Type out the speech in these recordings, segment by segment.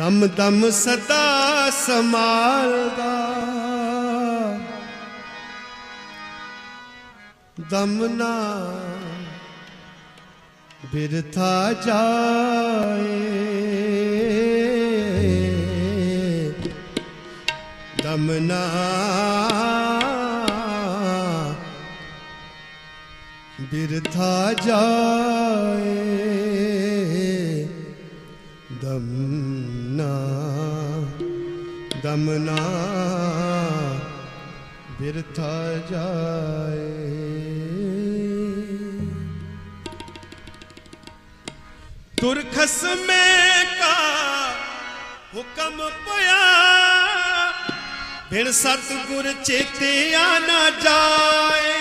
दम दम सदा संभालदा दम ना बिरथा जाए दम ना बिरथा जाए दम ना बिरथा जाए। तुरखस में का हुक्म पया बिन सतगुर चेते आना जाए।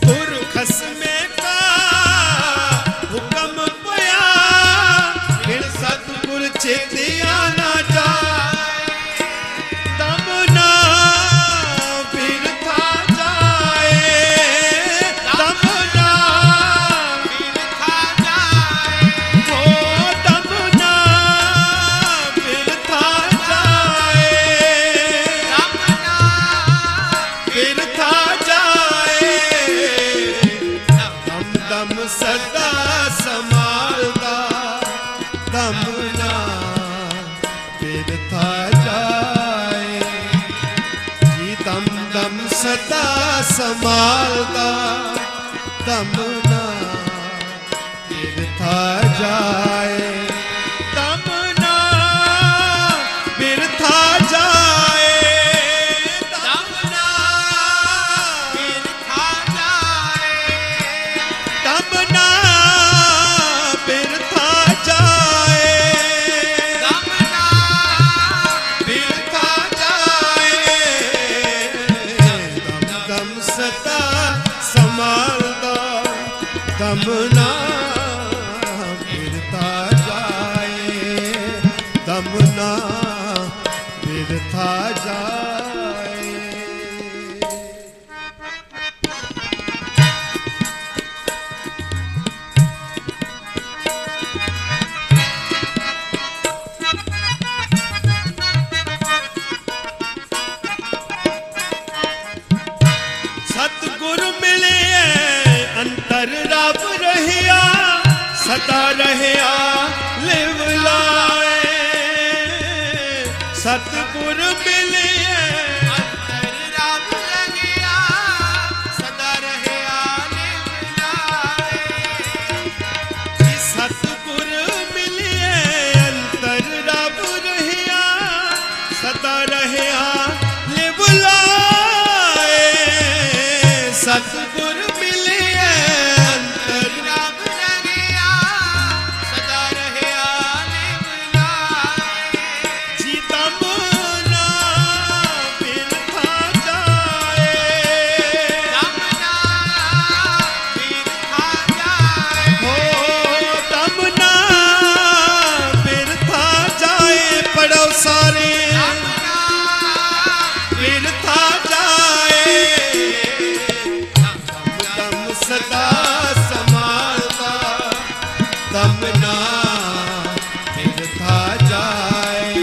तुरखस में का हुक्म पया बिन सतगुर चेते आना जाए। दम ना बिरथा जाए दम ना बिरथा जाए हो दम ना बिरथा जाए दम ना बिरथा जाए। दम दम सदा संभालदा दम ना बिरथा जाए जी दम दम सदा संभालदा दम ना बिरथा जाए दम ना बिरथा जाए दम ना बिरथा जाए दम ना बिरथा जाए दम ना बिरथा जाए। दम दम सदा संभालदा दम ना बिरथा जाए दम ना बिरथा जाए। सतगुर मिले अंतर रब रहिया सदा रहिया लिव लाए। सतगुर मिले अंतर रब रहिया सदा रहिया लिव लाए। सतगुर मिले अंतर रब रहिया सदा रहिया लिव लाए। सतगुर मिले अंतर रब रहिया सदा रहिया लिव लाए। जी दम ना बिरथा जाए दम ना बिरथा जाए हो दम ना बिरथा जाए। पढ़ो सारे दम ना बिरथा जाए दम सदा संभालदा दम ना बिरथा जाए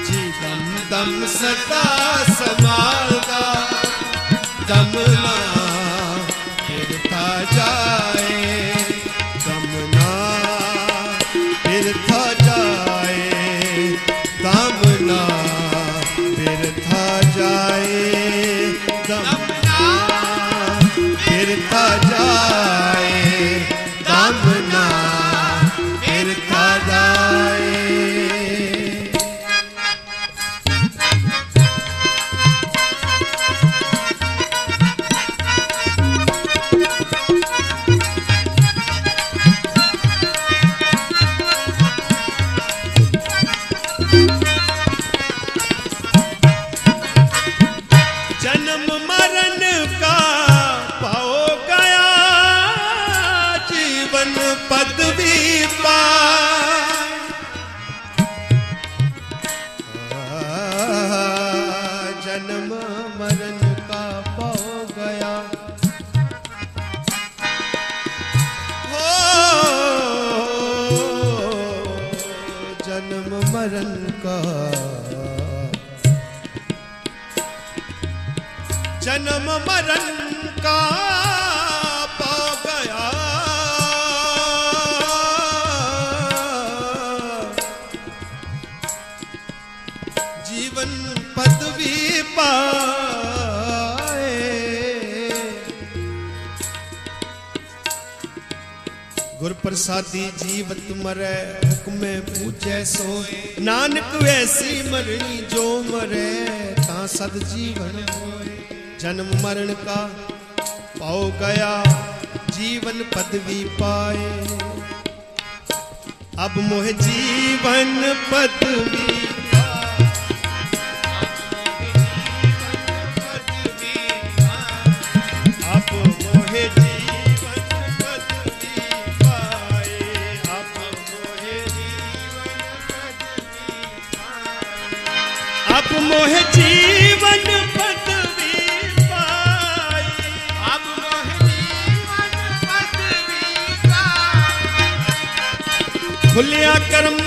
जी दम दम सदा संभालदा दम ना बिरथा जाए दम ना बिरथा जाए दम ना बिरथा जाए दम ना बिरथा जन्म मरण का पा गया। जीवन पदवी पाए। गुर प्रसादी जीवत मरै हुक्म पूजै सोए। नानक वैसी मरनी जो मरै ता सद जीवन होए। जन्म मरण का पाओ गया जीवन पदवी पाए। अब मोह जीवन पदवी मोह जीवन पदवी पाई। अब मोह जीवन पदवी पाई। खुलिया करम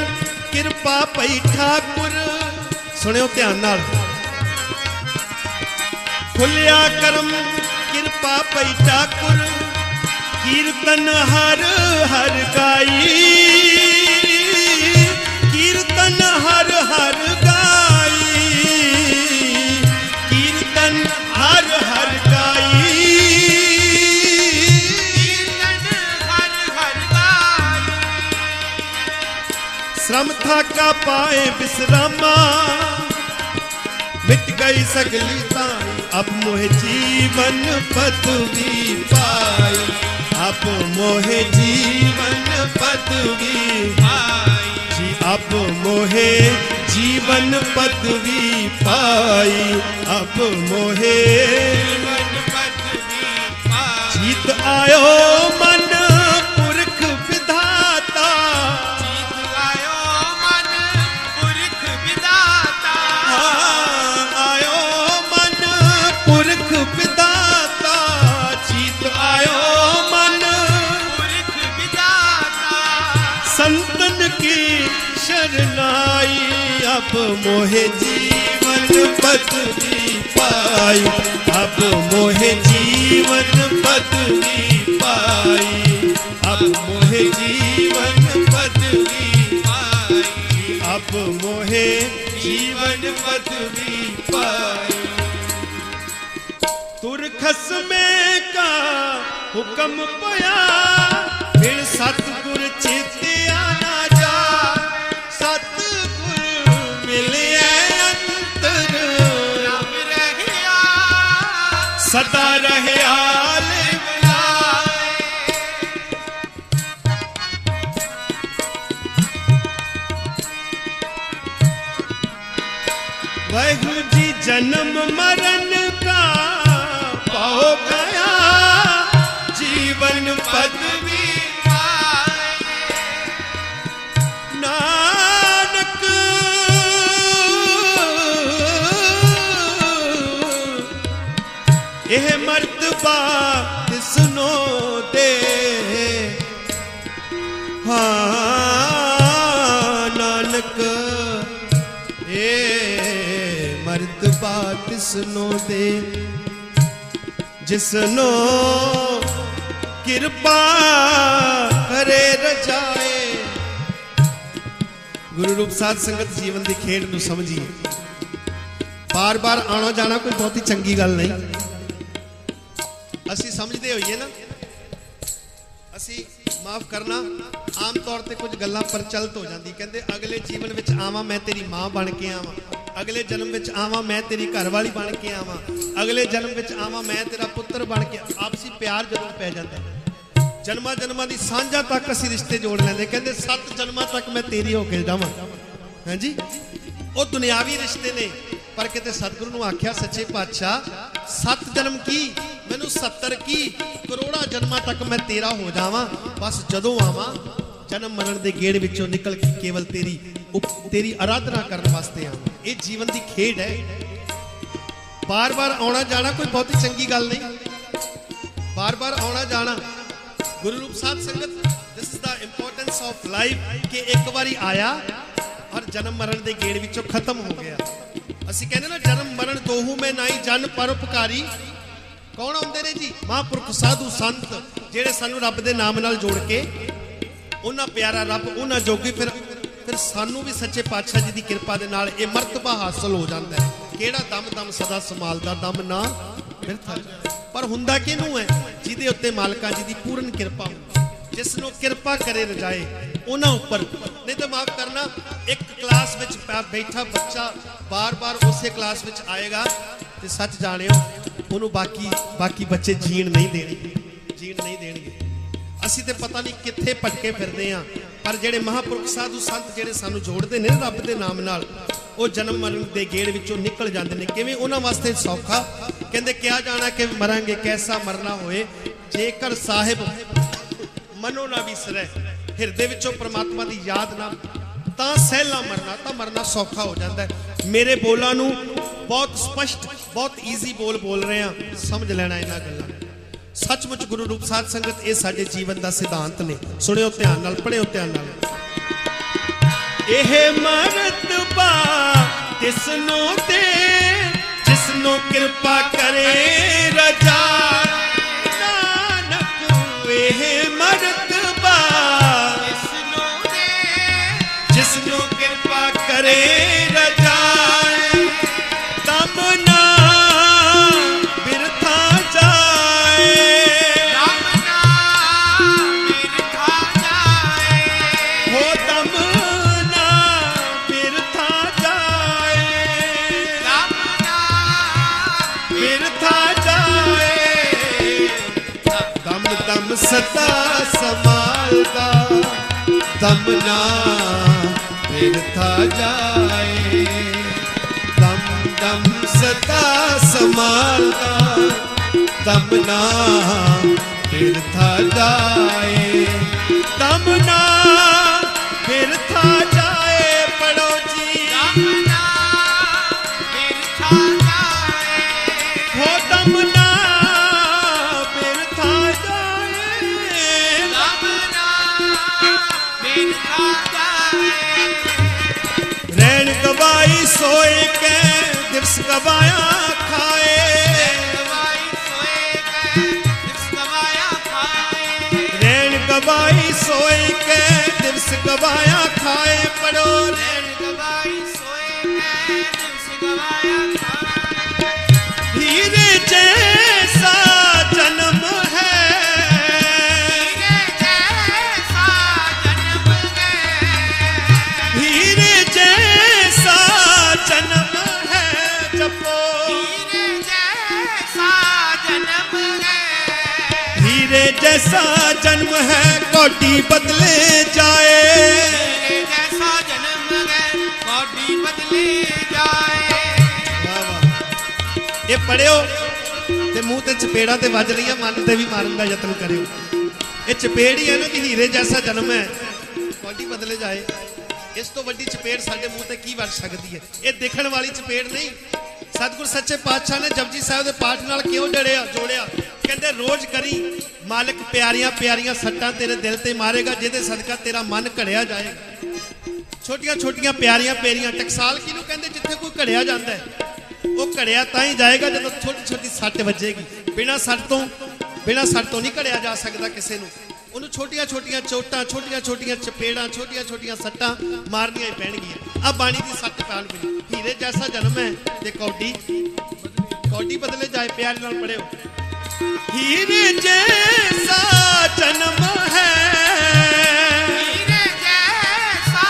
किरपा पई ठाकुर। सुनियो ध्यान नाल। खुलिया करम किरपा पई ठाकुर। कीर्तन हर हर गाई। कीर्तन हर हर गाई। हर हर गाई। कीर्तन हर हर गाई। श्रम था का पाए विश्रामा। मिट गई सगली ताई। अब मोह जीवन पदवी पाई। अब मोह जीवन पदवी पाई। जी अब मोहे जीवन पदवी पाई। अब मोहे जीवन पदवी पाई। जीत आयो मन पुरख विधाता। जीत आयो मन पुरख विधाता। आयो मन पुरख विधाता। जीत आयो मन पुरख विधाता। संतन की शरणाई। अब मोहे जीवन पदवी पाई। अब मोहे जीवन पदवी पाई। अब मोहे जीवन पदवी पाई। अब मोहे जीवन पदवी पाई। तुरखस में का हुक्म पया। फिर सतगुर चेतिया ना जा। सदा रहे हाल मिलाए। वाहिगुरु जी जन्म मरण का पाओ गया जीवन पदवी पाए। नानक यह मर्तबा सुनो दे। हाँ नानक ये मर्तबा सुनो दे। जिसनो कृपा करे रजाए। गुरु रूप साध संगत जीवन की खेड नूं समझिए। बार बार आना जाना कोई बहुत ही चंगी गल नहीं। असी समझते होइए ना। असी माफ करना आम तौर पर कुछ गल्लां प्रचलित हो जाती। कहते अगले जीवन में आवा मैं तेरी मां बन के आवा। अगले जन्म में आवा मैं तेरी घरवाली बन के आवा। अगले जन्म में आवा मैं तेरा पुत्र बन के। आपसी प्यार जरूर पै जाता। जन्मा जन्मा की सांझा तक असी रिश्ते जोड़ लेंगे। कहते 7 जन्मां तक मैं तेरी होके जावां। हाँ जी वो दुनियावी रिश्ते ने। पर किते सतगुरु नूं आख्या सच्चे पातशाह 7 जन्म की मैनू 70 की करोड़ा जन्मां तक मैं तेरा हो जावां। बस जदों आवां जन्म मरण के गेड़ विचों निकल के केवल तेरी आराधना करने वास्ते आवां। ये जीवन की खेड है। बार बार आना जाना कोई बहुत ही चंगी गल नहीं। बार बार आना जाना गुरु रूप साध संगत this is the importance of life. कि एक बारी आया और जन्म मरण के गेड़ विचों खत्म हो गया। असी कहने ना जन्म मरण दोहू में नाई जन परोपकारी। कौन आउंदे ने जी? महापुरख साधु संत जेड़े सानू रब दे नाम नाल जोड़ के उन्हां प्यारा रब उन्हां जोगी फिर सानू भी सच्चे पातशाह जी की कृपा दे नाल ये मर्तबा हासिल हो जाता है। केड़ा दम दम सदा संभालदा दम ना बिरथा पर हुंदा किनू है? जिहदे उत्ते मालका जी की पूर्ण कृपा हो, जिसनों कृपा करे रजाए उन्हां उपर। नहीं तो माफ करना, एक क्लास विच बैठा बच्चा बार बार उसे क्लास विच आएगा तो सच जानियो उन्होंने बाकी बच्चे जीण नहीं देणगे। असीं ते पता नहीं कित्थे भटके फिरदे हां, पर जेड़े महापुरख साधु संत जेड़े सानू जोड़दे ने रब दे नाम नाल, वो जन्म मरण दे गेड़ विचों निकल जांदे ने। किवें? उन्हां वास्ते सौखा कहंदे क्या जाना कि मरांगे कैसा मरना होए, जेकर साहिब मनो ना विसरै, हिरदे विचों परमात्मा दी याद ना, तां सहला मरना सौखा हो जाता है। मेरे बोलां नूं बहुत स्पष्ट बहुत ईजी बोल रहे हैं, समझ लेना इन्हां गल्लां। सचमुच गुरु रूप साध संगत ये साडे जीवन का सिद्धांत ने। सुनियो ध्यान नाल, पढ़ियो ध्यान नाल। एह मरतबा तिसनो दे जिसनो कृपा करे रजा नानक। एह मरतबा तिसनो दे जिसनो कृपा करे रजा तब ना सदा संभालता दम ना बिरथा जाए। दम दम सदा संभालता दम ना बिरथा जाए। दम ना बिरथा जाए। पढ़ो जी। दम ना बिरथा जाए। हो दम ना रैन गवाई सोए के दिवस गवाया खाए। रैन गवाई सोए के दिवस गवाया खाए। पढ़ो। रैन गवाई सोए के दिवस गवाया खाए। हीरे जैसा जन्म है। हीरे जैसा जन्म है कोटि बदले जाए। जैसा जन्म है कोटि बदले जाए। ये पढ़ियो ते मुंह ते चपेड़ा ते वज रही है, मन ते भी मारन का यत्न करियो। ये चपेड़ ही है ना कि हीरे जैसा जन्म है कोटि बदले जाए। इस तो वड्डी चपेड़ साडे मुंह ते की वज सकती है? ये देखण वाली चपेड़ नहीं। सतगुर सच्चे पातशाह ने जपजी साहिब के पाठ नाल क्यों जोड़िया? कहते रोज करी मालिक प्यारियां प्यारियां सट्टां तेरे दिल ते मारेगा, जिहदे सदका तेरा मन घड़िया जाएगा। छोटियां छोटियां प्यारियां प्यारियां टकसाल किनू कहते? जिथे कोई घड़िया जाता है वो घड़िया तां ही जाएगा जदों छोटी छोटी सट वजेगी। बिना सट तो नहीं घड़िया जा सकता किसी नूं। उन्होंने छोटिया छोटिया चोटां छोटिया छोटिया चपेड़ा छोटिया छोटिया सट्टां मारनियां ही पैणगियां। आ बाणी की सट पैण पई। हीरे जैसा जन्म है ते कौडी बदले जाए। प्यार नाल पढ़ियो। हीरे जैसा जन्म है। हीरे जैसा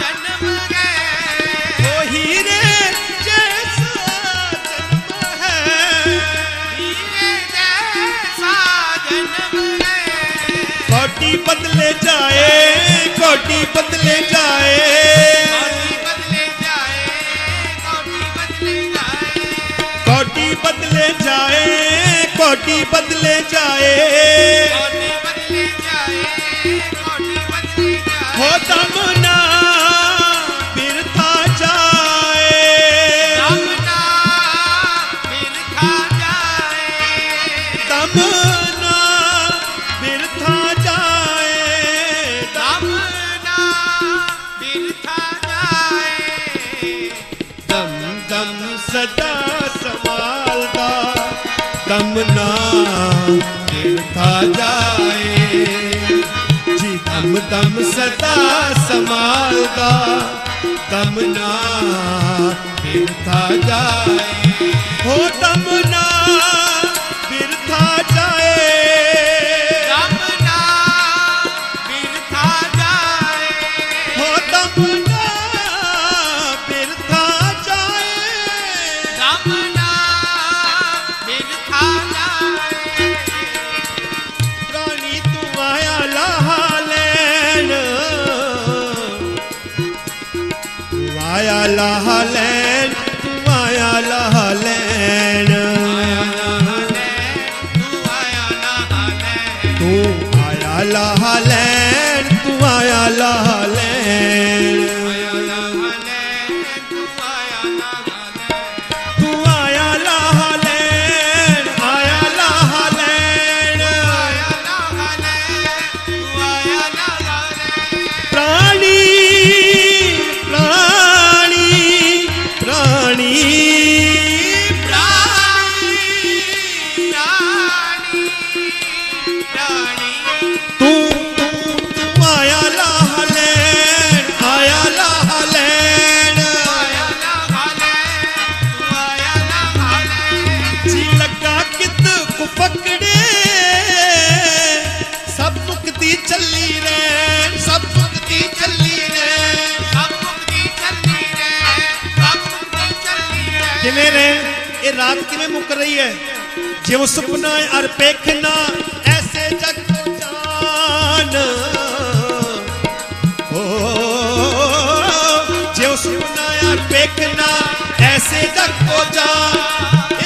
जन्म है। ओ हीरे जैसा जन्म है। हीरे जैसा जन्म है। कोटि बदले जाए। कोटि बदले जाए। कोटि बदले जाए। कोटि बदले जाए। हो दम ना बिरथा जाए। दम ना बिरथा जाए। दम ना बिरथा जाए। दम ना बिरथा जाए। दम दम सदा संभालता दम ना बिरथा जाए जी दम दम सदा संभालदा दम ना बिरथा जाए हो दम ना बिरथा जाए दम ना बिरथा जाए हो दम ना बिरथा जाए दम ना बिरथा जाए रानी तू आया लाहा लैन तू आया लाहा लैन तू आया लाहा लैन तू आया लाहा लैन तू आया लाहा लैन तू आया लाहा लैन आया लाहा लैन प्राणी प्राणी प्राणी तू आया लाहा लैन आया लाहा लैन जी लगा कित को पकड़े सब मुक्ति चली रे सब मुक्ति चली रे किवें रे ये रात किवें मुक रही है जिव सुपना अर पेखना ऐसे जग को जान ओ जिव सुपना अर पेखना ऐसे जग को जान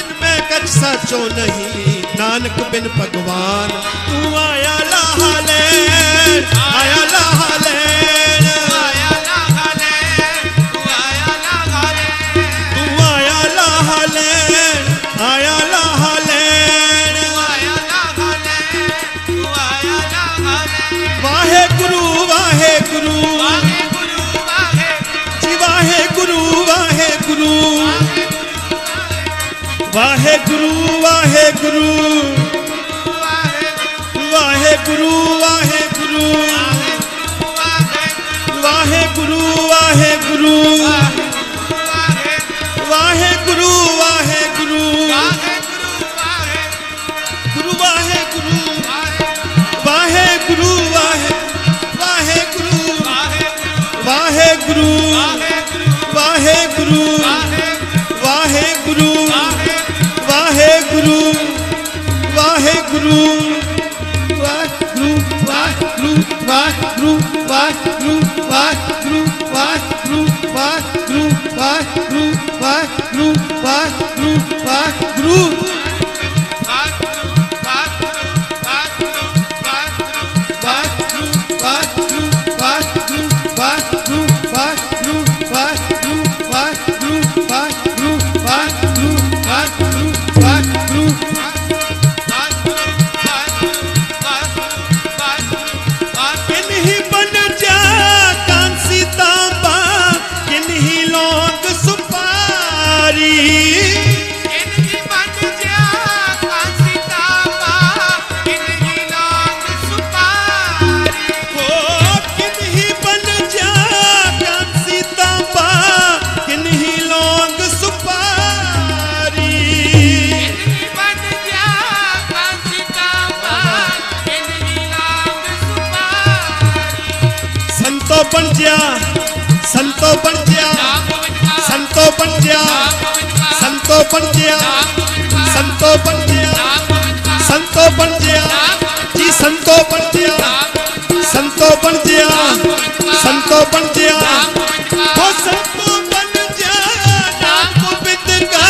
इनमें कछ सचो नहीं नानक बिन भगवान तू आया लाहा लैन आया लाहा लैन तू आया लाहा लैन आया लाहा लैन वाहे गुरु वाहे गुरु जी वाहे गुरु वाहे गुरु वाहे गुरु वाहे गुरु वाहे गुरु वाहे गुरु वाहे गुरु वाहे गुरु वाहे गुरु वाहे गुरु गुरु वाहे गुरु वाहे गुरु वाहे गुरु वाहे गुरु वाहे गुरु वाहे गुरु वाहे गुरु वाहे गुरु वाहे गुरु वाहे गुरु वाहे गुरु वाहे गुरु वाहे गुरु वाहे गुरु वाहे गुरु वाहे गुरु किन्हीं बन जा कांसी तांबा किन्हीं लौंग सुपारी संतो बन जा संतो बन जा संतो बन जा संतो बन जा संतो बन जा जी संतो बन जा संतो बन जा संतो बन जा हो संतो बन जा नाम गोविंद का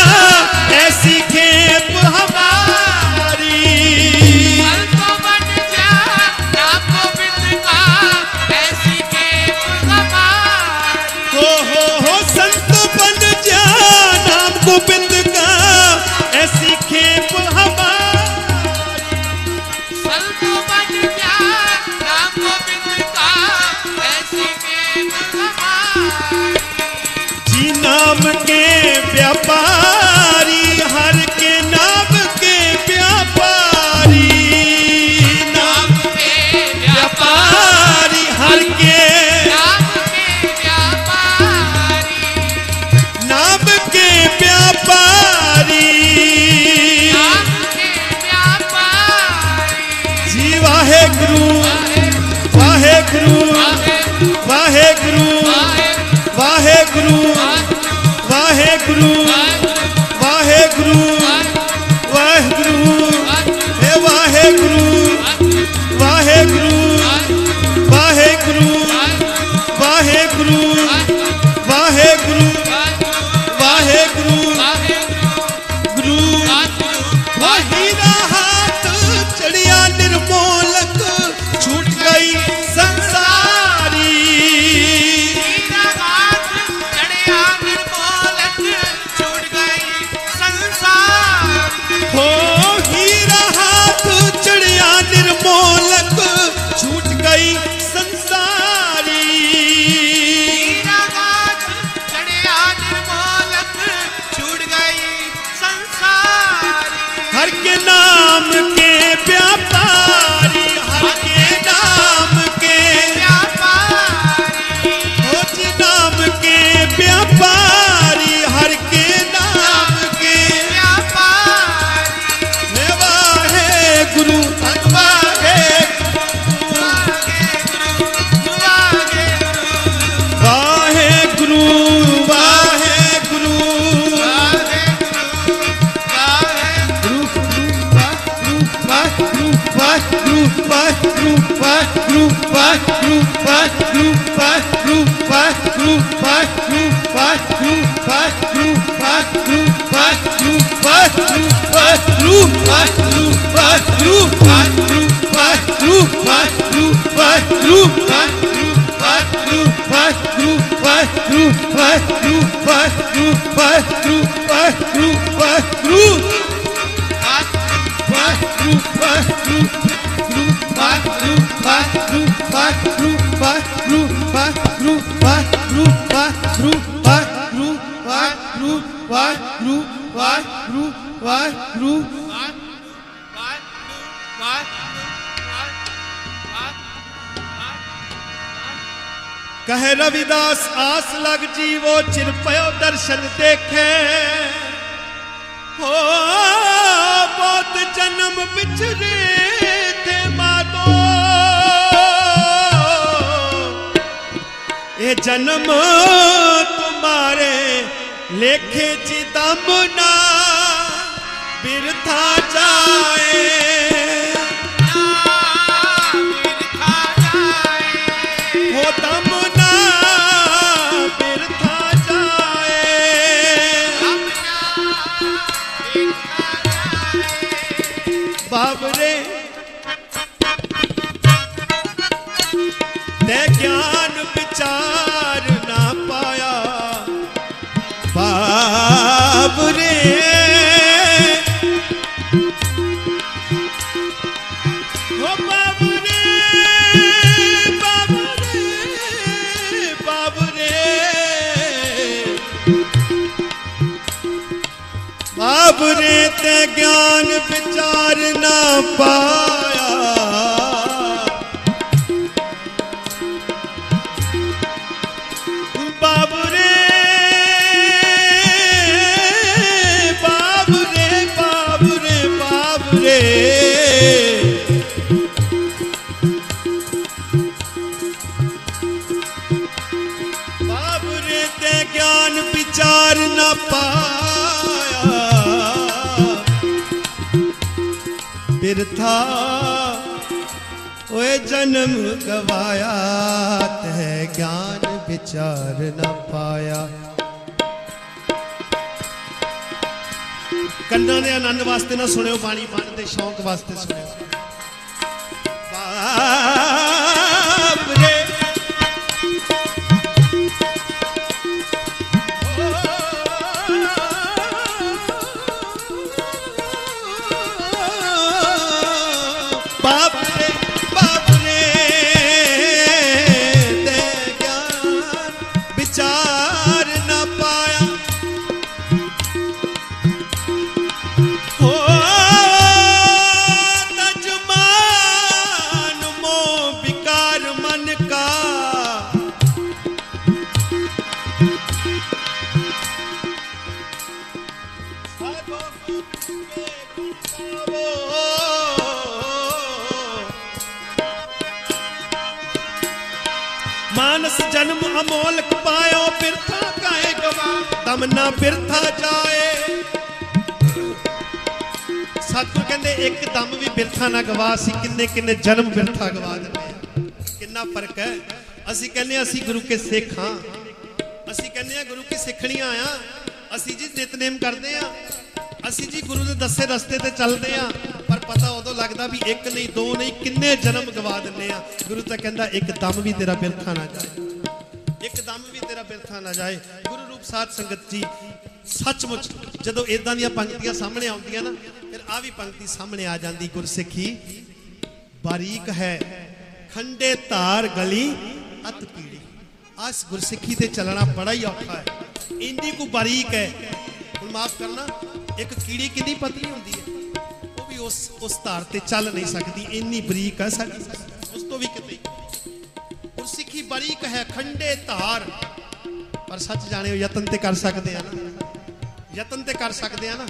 ऐसी खेप हमारी गोविंद का ऐसी खेप हमारी संतो बन जा नाम गोविंद का ऐसी खेप हमारी जी नाम के व्यापारी हर के नाम के व्यापारी वाहेगुरु वाहेगुरु वाहेगुरु वाहेगुरु वाहेगुरु वाहेगुरु वाहेगुरु हे वाहेगुरु वाहेगुरु वाहेगुरु वाहेगुरु वाहेगुरु वाहेगुरु गुरु हीरा हाथ चढ़िया निर्मोलक छूट गई संसारी हीरा हाथ चढ़िया निर्मोलक छूट गई संसारी हो हीरा हाथ चढ़िया निर्मोलक छूट गई संसारी हीरा हाथ चढ़िया निर्मोलक छूट गई संसारी हर के नाम के व्यापारी हर के नाम के व्यापारी हो जी नाम के व्यापारी हर के नाम के व्यापारी हे वाहेगुरु वाहेगुरु वाहेगुरु कहे रविदास आस लग जीवो चिर पयो दर्शन देखे हो बहुत जन्म बिछड़े थे मातो ये जन्म तुम्हारे लेखे चिदम्बना बिरथा जाए हो दमना बिरथा जाए बाबरे ते ज्ञान विचार ना पाया बाबरे बाबरे ते ज्ञान विचार ना पाया बाबरे बाबरे बाबरे बाबरे बाबरे ते ज्ञान विचार ना पाया बिरथा ओए जन्म गवाया ते ज्ञान विचार न पाया ਕੰਨਾਂ ਦੇ ਆਨੰਦ ਵਾਸਤੇ ਨਾ ਸੁਣਿਓ ਬਾਣੀ ਮਨ ਦੇ ਸ਼ੌਂਕ ਵਾਸਤੇ ਸੁਣਿਓ ਬਾਬਰੇ बाबरे बाबरे ते ज्ञान विचार न पाया हो तजमान मोह विकार मन का मानस जन्म अमोलक पायो बिरथा काहे गवा दम ना बिरथा जाए। सतगुर कहंदे एक दम भी बिरथा ना गवा। असीं किन्ने किन्ने जन्म बिरथा गवा दिंदे आ। किन्ना फर्क है। असीं कहने असीं गुरु के सिख हां, असीं कहने गुरु की सिखणियां आ, असीं जी नितनेम करदे आ, असीं जी गुरु दे दसे रस्ते ते चलदे आ, पर पता उदों लगदा भी एक नहीं दो नहीं किन्ने जन्म गवा दिंदे आ। गुरु तां कहंदा एक दम भी तेरा बिरथा ना जाए, एक दम भी तेरा बिरथा ना जाए। गुरु रूप साध संगत जी सचमुच जदों इदां दीयां पंक्तियां सामने आउंदियां ना फिर आ भी पंक्ति सामने आ जांदी। गुरसिੱਖੀ बारीक है खंडे धार गली अत पीड़ी। आज गुरसिੱਖੀ ते चलना बड़ा ही औखा है, इंनी को बारीक है। हुण माफ करना एक कीड़ी कितनी पतली होंदी है वो भी उस धार ते चल नहीं सकती, इन्नी बरीक है साडी, उस तो भी किते। गुरसिੱਖੀ बारीक है खंडे धार, पर सच जाने यतन ते कर सकते हैं ना, यतन ते कर सकते हैं ना।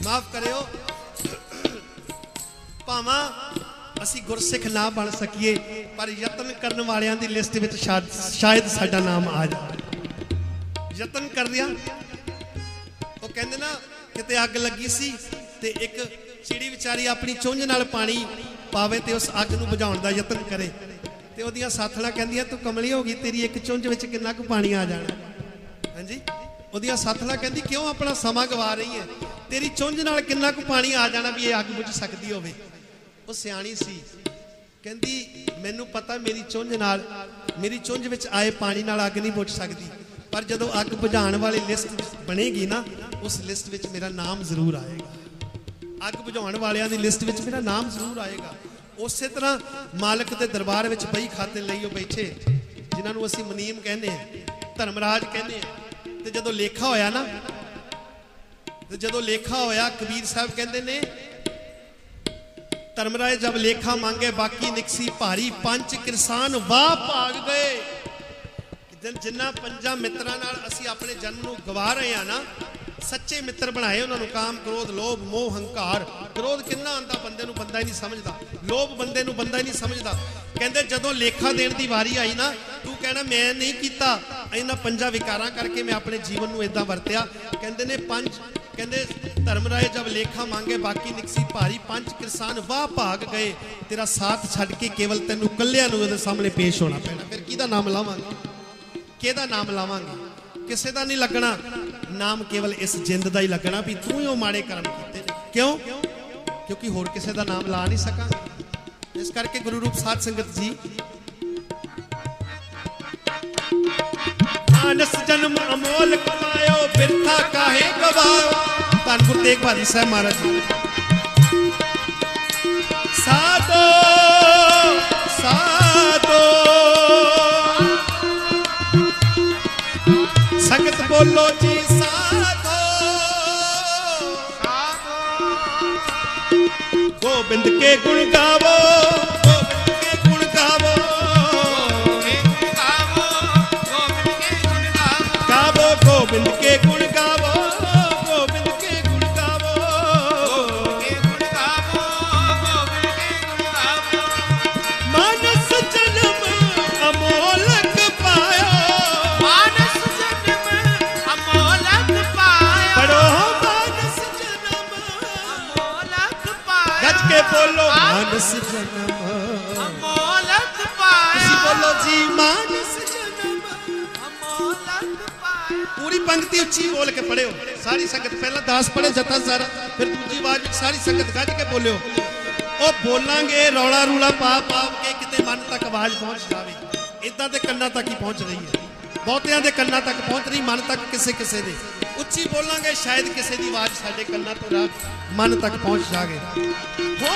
माफ करियो भावां असी गुरसिख ना बन सकीए पर यतन करने वालियां दी लिस्ट विच शायद साडा नाम आ जाए। यतन कर रहा वो कहंदे ना किते अग लगी सी ते एक चिड़ी विचारी अपनी चुंझ नाल पानी पावे ते उस अग नूं बुझाउण दा यतन करे ते ओदियां साथणां कहंदियां तू कमली हो गई, तेरी एक चुंझ विच किन्ना कुछ पानी आ जाना। हां जी, ओदियां साथणां कहंदी क्यों अपना समा गवा रही है, तेरी चुंझ नाल किन्ना कुछ पानी आ जाना भी ये अग बुझ सकदी होवे। वो सियाणी सी कहंदी मैनू पता मेरी चुंझ नाल मेरी चुंझ विच आए पानी नाल अग नहीं बुझ सकदी, पर जदों अग बुझाण वाली लिस्ट बनेगी ना उस लिस्ट विच मेरा नाम जरूर आएगा। अग बुझाउण वालियां दी लिस्ट विच मेरा नाम जरूर आएगा। उसे तरह मालिक दे दरबार विच बई खाते लईओ बैठे जिन्हां नूं असीं मनीम कहने धर्मराज कहने ते जदों लेखा होया ना ते जदों लेखा होया कबीर साहब कहंदे ने धर्मराज जब लेखा मांगे बाकी निकसी भारी पंच किरसान वाह भाग गए। जिन्ना पंजा मित्रां नाल असीं अपने जन्म नूं गवा रहे हैं ना, सच्चे मित्र बनाए उन्होंने काम क्रोध लोभ मोह हंकार। क्रोध किन्ना आंदा बंदे नूं बंदा ही नहीं समझदा, लोभ बंदे नूं बंदा ही नहीं समझदा। कहंदे जदों लेखा देण दी वारी आई ना तू कहना मैं नहीं कीता, इन्हां पंजा विकारां करके मैं अपने जीवन नूं इदां वरतिया। कहंदे ने पंज कहंदे धर्मराय जब लेखा मांगे बाकी निकसी भारी पंच किरसान वाह भाग गए। तेरा साथ छड्ड के केवल तैनूं कल्लिआं नूं इहदे सामने पेश होना पैना। फिर किहदा नाम लावांगे, किहदा नाम लावांगे, किसे दा नहीं लगना नाम, केवल इस जिंद दा ही लगना भी तू ही माड़े कर्म कीते ने। क्यों? क्योंकि होर किसे दा नाम ला नहीं सका। इस करके गुरु रूप साध संगत जी मानस जन्म अमोल कमायो बिरथा काहे गवाओ। धन गुरु तेग बहादुर साहब महाराज जी साधो साधो संगत बोलो जी साधो गोबिंद के गुण गावो, गोबिंद के गुण गावो, गावो गोबिंद के गुण गावो, गोबिंद के गुण गावो, मानस जन्म अमोलक पायो, मानस जन्म अमोलक पायो, पढ़ो मानस जन्म अमोलक पायो, गज के बोलो मानस जन्म अमोलक पायो, तुसी बोलो जी मानस जन्म अमोलक पायो। पूरी पंक्ति उच्ची बोल के पढ़ियो सारी संगत। पहला दास पढ़े जता सारा, फिर दूजी आवाज सारी संगत गज के बोलियो। ओ बोलांगे रौला रूला पा पा के किते मन तक आवाज पहुंच जावे। इदां दे कन्ना तक ही पहुंच रही है, बहुतियां दे कन्ना तक पहुंच रही, मन तक किसे किसे दे। उच्ची बोलांगे शायद किसे दी आवाज साडे कन्ना तो मन तक पहुंच जागे। हो